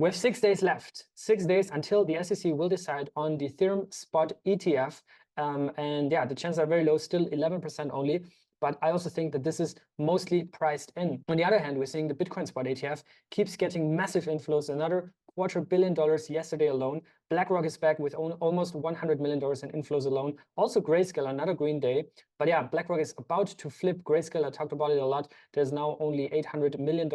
We have 6 days left, 6 days until the SEC will decide on the Ethereum spot ETF. And yeah, the chances are very low, still 11% only. But I also think that this is mostly priced in. On the other hand, we're seeing the Bitcoin spot ETF keeps getting massive inflows, another $250 million yesterday alone. BlackRock is back with almost $100 million in inflows alone. Also Grayscale, another green day. But yeah, BlackRock is about to flip Grayscale. I talked about it a lot. There's now only $800 million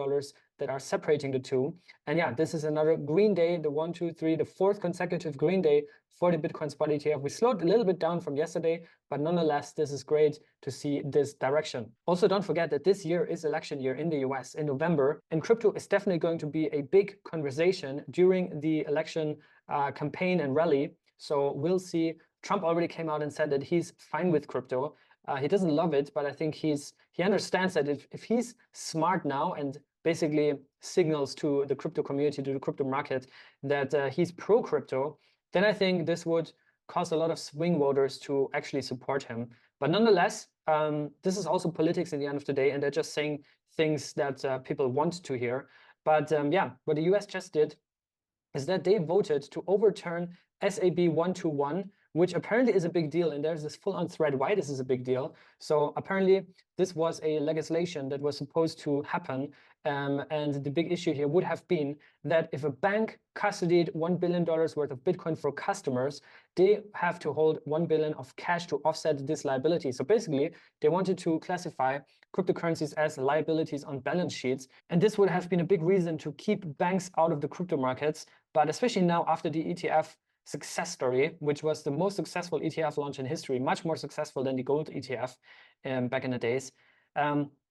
that are separating the two. And yeah, this is another green day, the 1, 2, 3, the 4th consecutive green day for the Bitcoin spot ETF. We slowed a little bit down from yesterday, but nonetheless, this is great to see this direction. Also, don't forget that this year is election year in the US in November, and crypto is definitely going to be a big conversation during the election campaign and rally. So we'll see. Trump already came out and said that he's fine with crypto. He doesn't love it, but I think he understands that if he's smart now and basically signals to the crypto community, to the crypto market, that he's pro-crypto, then I think this would cause a lot of swing voters to actually support him. But nonetheless, this is also politics in the end of the day, and they're just saying things that people want to hear. But yeah, what the US just did is that they voted to overturn SAB 121, which apparently is a big deal. And there's this full-on thread why this is a big deal. So apparently this was a legislation that was supposed to happen. And the big issue here would have been that if a bank custodied $1 billion worth of Bitcoin for customers, they have to hold $1 billion of cash to offset this liability. So basically, they wanted to classify cryptocurrencies as liabilities on balance sheets. And this would have been a big reason to keep banks out of the crypto markets. But especially now after the ETF success story, which was the most successful ETF launch in history, much more successful than the gold ETF back in the days.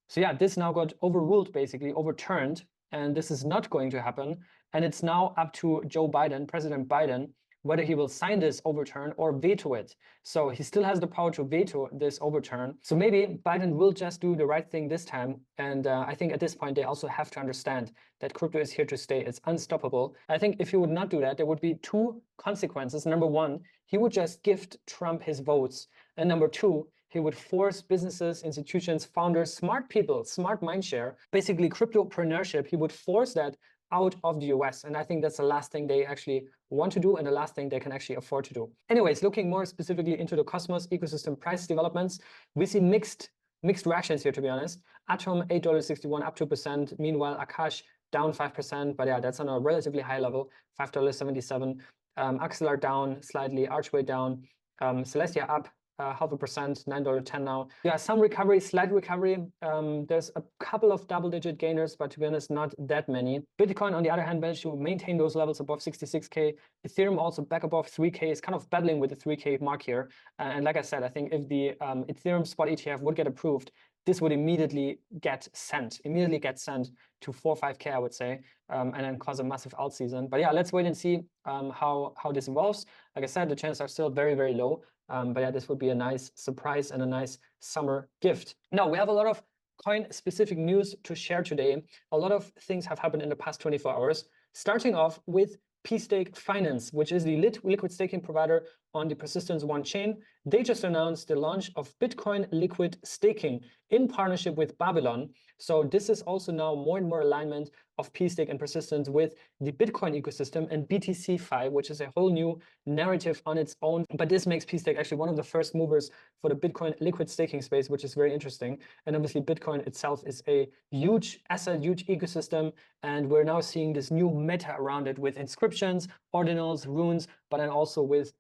So yeah, this now got overruled, basically overturned, and this is not going to happen. And it's now up to Joe Biden, President Biden, whether he will sign this overturn or veto it. So he still has the power to veto this overturn. So maybe Biden will just do the right thing this time. And I think at this point, they also have to understand that crypto is here to stay. It's unstoppable. I think if he would not do that, there would be 2 consequences. Number 1, he would just gift Trump his votes. And number 2, he would force businesses, institutions, founders, smart people, smart mindshare, basically cryptopreneurship. He would force that out of the US. And I think that's the last thing they actually want to do and the last thing they can actually afford to do. Anyways, looking more specifically into the Cosmos ecosystem price developments, we see mixed reactions here, to be honest. Atom, $8.61, up 2%. Meanwhile, Akash, down 5%. But yeah, that's on a relatively high level, $5.77. Axelar down slightly, Archway down. Celestia up 0.5%, $9.10 now. Yeah, some recovery, slight recovery. There's a couple of double-digit gainers, but to be honest, not that many. Bitcoin, on the other hand, managed to maintain those levels above 66K. Ethereum also back above 3K, is kind of battling with the 3K mark here. And like I said, I think if the Ethereum spot ETF would get approved, this would immediately get sent to 4 or 5K, I would say, and then cause a massive alt season. But yeah, let's wait and see how this evolves. Like I said, the chances are still very, very low. But yeah, this would be a nice surprise and a nice summer gift. Now, we have a lot of coin-specific news to share today. A lot of things have happened in the past 24 hours, starting off with PStake Finance, which is the liquid staking provider on the Persistence One chain. They just announced the launch of Bitcoin liquid staking in partnership with Babylon. So this is also now more and more alignment of PStake and Persistence with the Bitcoin ecosystem and BTC5, which is a whole new narrative on its own. But this makes PStake actually one of the first movers for the Bitcoin liquid staking space, which is very interesting. And obviously Bitcoin itself is a huge asset, huge ecosystem. And we're now seeing this new meta around it with inscriptions, ordinals, runes, but then also with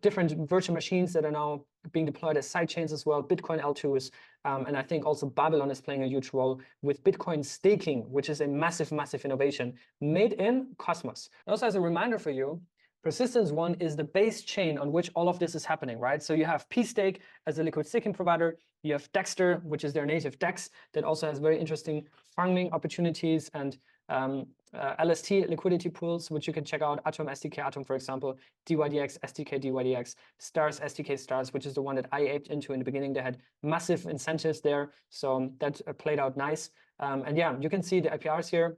different virtual machines that are now being deployed as sidechains as well, Bitcoin L2s. And I think also Babylon is playing a huge role with Bitcoin staking, which is a massive, massive innovation made in Cosmos. Also, as a reminder for you, Persistence One is the base chain on which all of this is happening, right? So you have PStake as a liquid staking provider. You have Dexter, which is their native DEX that also has very interesting farming opportunities and LST liquidity pools, which you can check out. Atom SDK Atom, for example, dYdX SDK dYdX, Stars SDK Stars, which is the one that I aped into in the beginning. They had massive incentives there, so that played out nice. And yeah, you can see the IPRs here.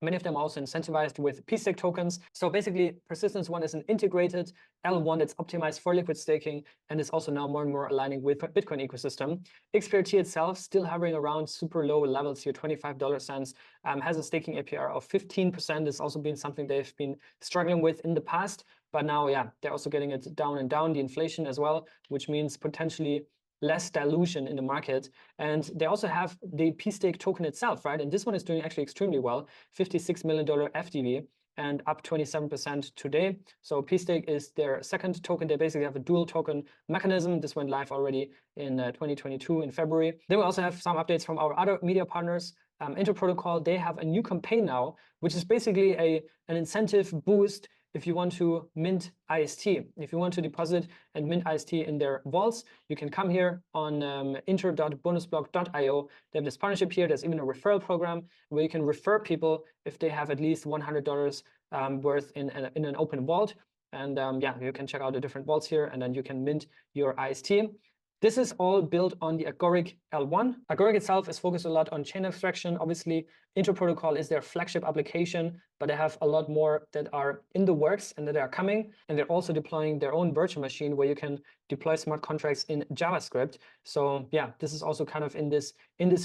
Many of them are also incentivized with PStake tokens. So basically, Persistence One is an integrated L1 that's optimized for liquid staking and is also now more and more aligning with the Bitcoin ecosystem. XPRT itself still hovering around super low levels here, $0.25, has a staking APR of 15%. It's also been something they've been struggling with in the past, but now, yeah, they're also getting it down and down, the inflation as well, which means potentially less dilution in the market. And they also have the PStake token itself, right? And this one is doing actually extremely well, $56 million FDV and up 27% today. So PStake is their second token. They basically have a dual token mechanism. This went live already in 2022 in February. Then we also have some updates from our other media partners. Inter Protocol, they have a new campaign now, which is basically an incentive boost if you want to mint IST. If you want to deposit and mint IST in their vaults, you can come here on inter.bonusblock.io. They have this partnership here. There's even a referral program where you can refer people if they have at least $100 worth in an open vault. And yeah, you can check out the different vaults here, and then you can mint your IST. This is all built on the Agoric L1. Agoric itself is focused a lot on chain abstraction. Obviously, Inter Protocol is their flagship application, but they have a lot more that are in the works and that are coming. And they're also deploying their own virtual machine where you can deploy smart contracts in JavaScript. So yeah, this is also kind of in this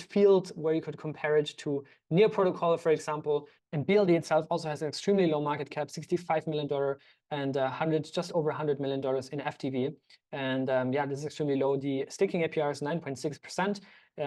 field where you could compare it to Near Protocol, for example. And BLD itself also has an extremely low market cap, $65 million and just over $100 million in FTV. And yeah, this is extremely low. The staking APR is 9.6%.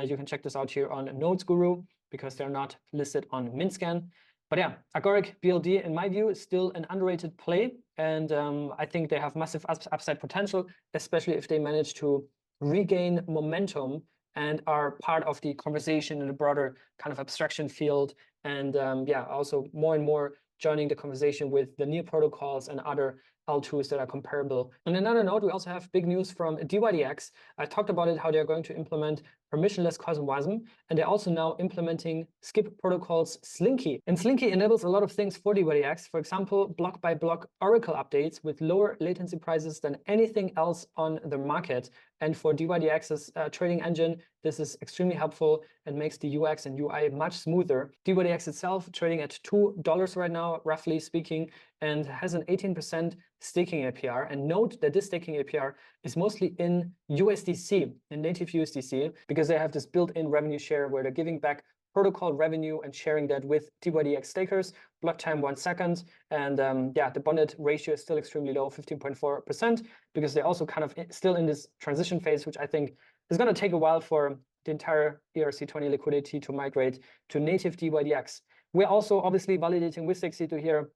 You can check this out here on Nodes Guru because they're not listed on Mintscan. But yeah, Agoric BLD, in my view, is still an underrated play. And I think they have massive upside potential, especially if they manage to regain momentum and are part of the conversation in a broader kind of abstraction field. And yeah, also more and more joining the conversation with the Near protocols and other L2s that are comparable. On another note, we also have big news from dYdX. I talked about it, how they're going to implement permissionless CosmWasm, and they're also now implementing Skip Protocol's Slinky. And Slinky enables a lot of things for dYdX, for example, block-by-block Oracle updates with lower latency prices than anything else on the market. And for dYdX's trading engine, this is extremely helpful and makes the UX and UI much smoother. dYdX itself trading at $2 right now, roughly speaking, and has an 18% staking APR. And note that this staking APR is mostly in USDC, in native USDC, because they have this built-in revenue share where they're giving back protocol revenue and sharing that with dYdX stakers, block time 1 second. And yeah, the bonded ratio is still extremely low, 15.4%, because they're also kind of still in this transition phase, which I think is going to take a while for the entire ERC20 liquidity to migrate to native dYdX. We're also obviously validating with Stakecito here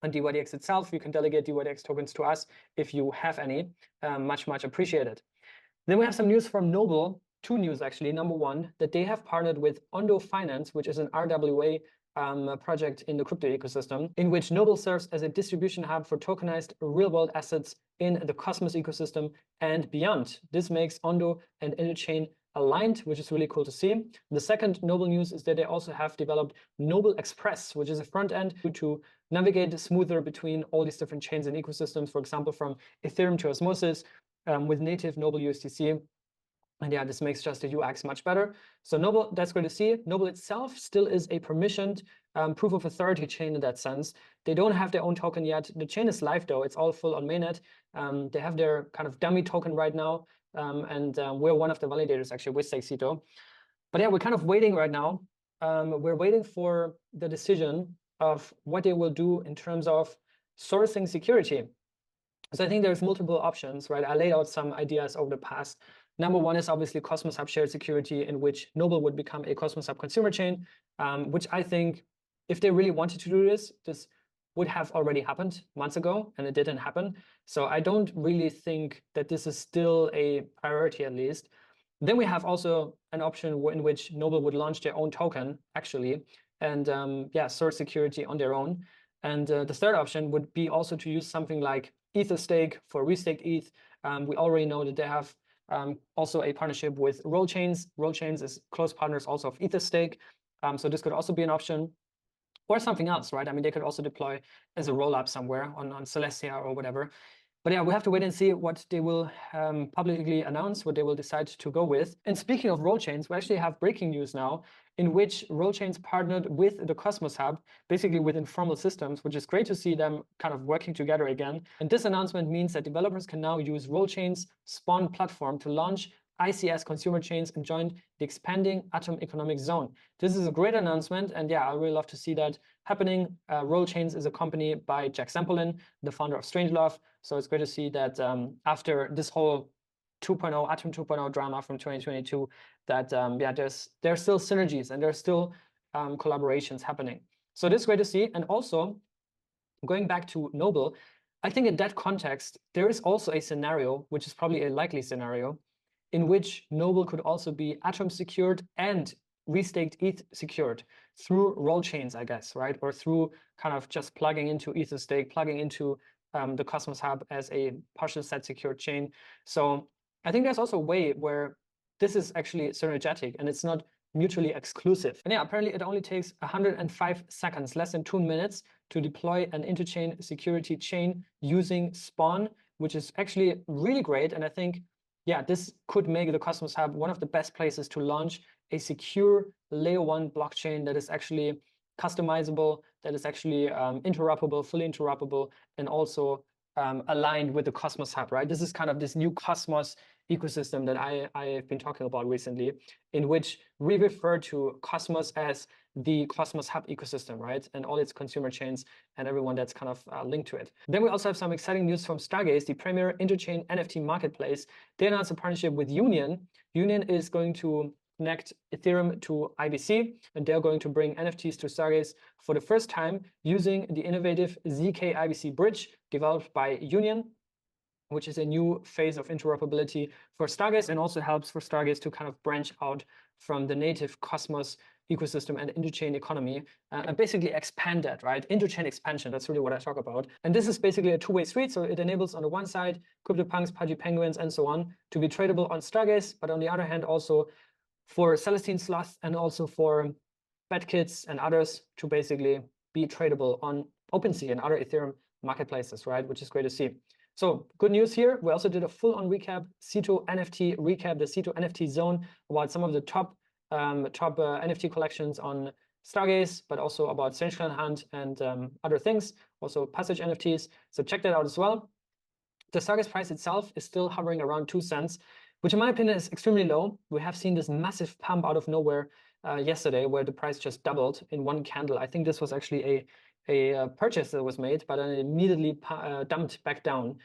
on dYdX itself. You can delegate dYdX tokens to us if you have any. Much appreciated. Then we have some news from Noble. Two news actually. Number one, that they have partnered with Ondo Finance, which is an RWA project in the crypto ecosystem, in which Noble serves as a distribution hub for tokenized real-world assets in the Cosmos ecosystem and beyond. This makes Ondo and Interchain aligned, which is really cool to see. The second Noble news is that they also have developed Noble Express, which is a front end to navigate smoother between all these different chains and ecosystems, for example, from Ethereum to Osmosis with native Noble USDC. And yeah, this makes just the UX much better. So Noble, that's great to see. Noble itself still is a permissioned proof of authority chain in that sense. They don't have their own token yet. The chain is live though. It's all full on mainnet. They have their kind of dummy token right now. And we're one of the validators actually with Stakecito. But yeah, we're kind of waiting right now. We're waiting for the decision of what they will do in terms of sourcing security. So I think there's multiple options, right? I laid out some ideas over the past. Number one is obviously Cosmos Hub shared security, in which Noble would become a Cosmos Hub consumer chain, which I think if they really wanted to do this, this would have already happened months ago, and it didn't happen. So I don't really think that this is still a priority, at least. Then we have also an option in which Noble would launch their own token, actually, and yeah, source security on their own. And the third option would be also to use something like EtherStake for restaked ETH. We already know that they have also a partnership with Rollchains. Rollchains is close partners also of EtherStake. So this could also be an option. Or something else, right? I mean, they could also deploy as a rollup somewhere on Celestia or whatever. But yeah, we have to wait and see what they will publicly announce, what they will decide to go with. And speaking of roll chains, we actually have breaking news now in which roll chains partnered with the Cosmos Hub, basically with informal systems, which is great to see them kind of working together again. And this announcement means that developers can now use roll chains Spawn platform to launch ICS consumer chains and join the expanding Atom economic zone. This is a great announcement, and yeah, I really love to see that happening. Roll Chains is a company by Jack Zampolin, the founder of Strangelove. So it's great to see that after this whole 2.0 Atom 2.0 drama from 2022, that yeah, there's still synergies and there's still collaborations happening. So this is great to see. And also going back to Noble, I think in that context, there is also a scenario, which is probably a likely scenario, in which Noble could also be Atom secured and restaked ETH secured through roll chains, I guess, right? Or through kind of just plugging into EtherStake, plugging into the Cosmos Hub as a partial set secured chain. So I think there's also a way where this is actually synergetic and it's not mutually exclusive. And yeah, apparently it only takes 105 seconds, less than 2 minutes, to deploy an interchain security chain using Spawn, which is actually really great. And I think, yeah, this could make the Cosmos Hub one of the best places to launch a secure layer 1 blockchain that is actually customizable, that is actually interoperable, fully interoperable, and also aligned with the Cosmos Hub, right? This is kind of this new Cosmos ecosystem that I've been talking about recently, in which we refer to Cosmos as the Cosmos Hub ecosystem, right? And all its consumer chains and everyone that's kind of linked to it. Then we also have some exciting news from Stargaze, the premier interchain NFT marketplace. They announced a partnership with Union. Union is going to connect Ethereum to IBC, and they're going to bring NFTs to Stargaze for the first time using the innovative ZK IBC bridge developed by Union, which is a new phase of interoperability for Stargaze and also helps for Stargaze to kind of branch out from the native Cosmos ecosystem and interchain economy and basically expand that, right? Interchain expansion, that's really what I talk about. And this is basically a two-way street. So it enables on the one side, CryptoPunks, Pudgy Penguins, and so on to be tradable on Stargaze, but on the other hand, also for Celestine Sloth and also for BetKits and others to basically be tradable on OpenSea and other Ethereum marketplaces, right? Which is great to see. So good news here. We also did a full-on recap, Cito NFT recap, the Cito NFT zone, about some of the top NFT collections on Stargaze, but also about Strange Clan Hunt and other things, also Passage NFTs. So check that out as well. The Stargaze price itself is still hovering around 2 cents, which in my opinion is extremely low. We have seen this massive pump out of nowhere yesterday where the price just doubled in one candle. I think this was actually a purchase that was made, but then it immediately dumped back down.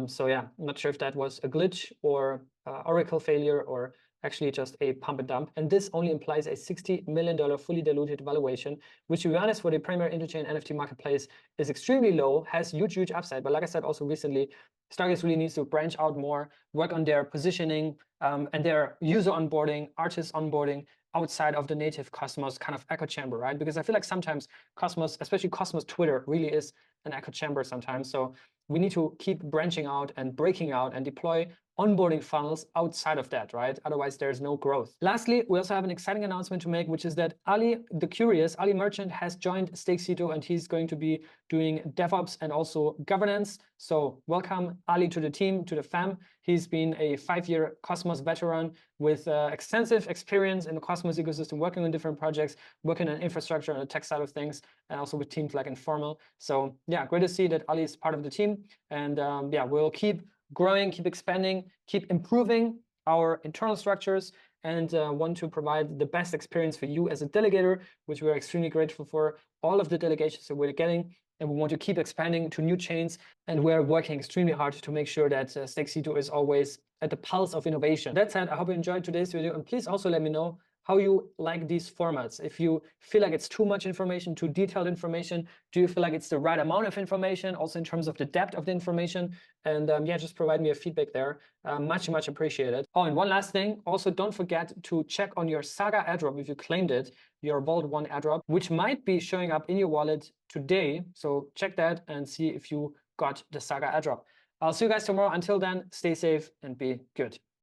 So yeah, I'm not sure if that was a glitch or Oracle failure or actually just a pump and dump. And this only implies a $60 million fully diluted valuation, which to be honest, for the premier interchain NFT marketplace is extremely low, has huge upside. But like I said, also recently, Stargaze really needs to branch out more, work on their positioning and their user onboarding, artist onboarding outside of the native Cosmos kind of echo chamber, right? Because I feel like sometimes Cosmos, especially Cosmos Twitter, really is an echo chamber sometimes. So we need to keep branching out and breaking out and deploy onboarding funnels outside of that, right? Otherwise, there's no growth. Lastly, we also have an exciting announcement to make, which is that Ali the Curious, Ali Merchant, has joined Stakecito and he's going to be doing DevOps and also governance. So welcome Ali to the team, to the fam. He's been a 5-year Cosmos veteran with extensive experience in the Cosmos ecosystem, working on different projects, working on infrastructure and the tech side of things, and also with teams like Informal. So yeah, great to see that Ali is part of the team. And yeah, we'll keep growing, keep expanding, keep improving our internal structures, and want to provide the best experience for you as a delegator, which we are extremely grateful for all of the delegations that we're getting. And we want to keep expanding to new chains. And we're working extremely hard to make sure that Stakecito is always at the pulse of innovation. That said, I hope you enjoyed today's video. And please also let me know how you like these formats. If you feel like it's too much information, too detailed information, do you feel like it's the right amount of information, also in terms of the depth of the information? And yeah, just provide me a feedback there. Much appreciated. Oh, and one last thing, also don't forget to check on your Saga airdrop if you claimed it, your Vault 1 airdrop, which might be showing up in your wallet today. So check that and see if you got the Saga airdrop. I'll see you guys tomorrow. Until then, stay safe and be good.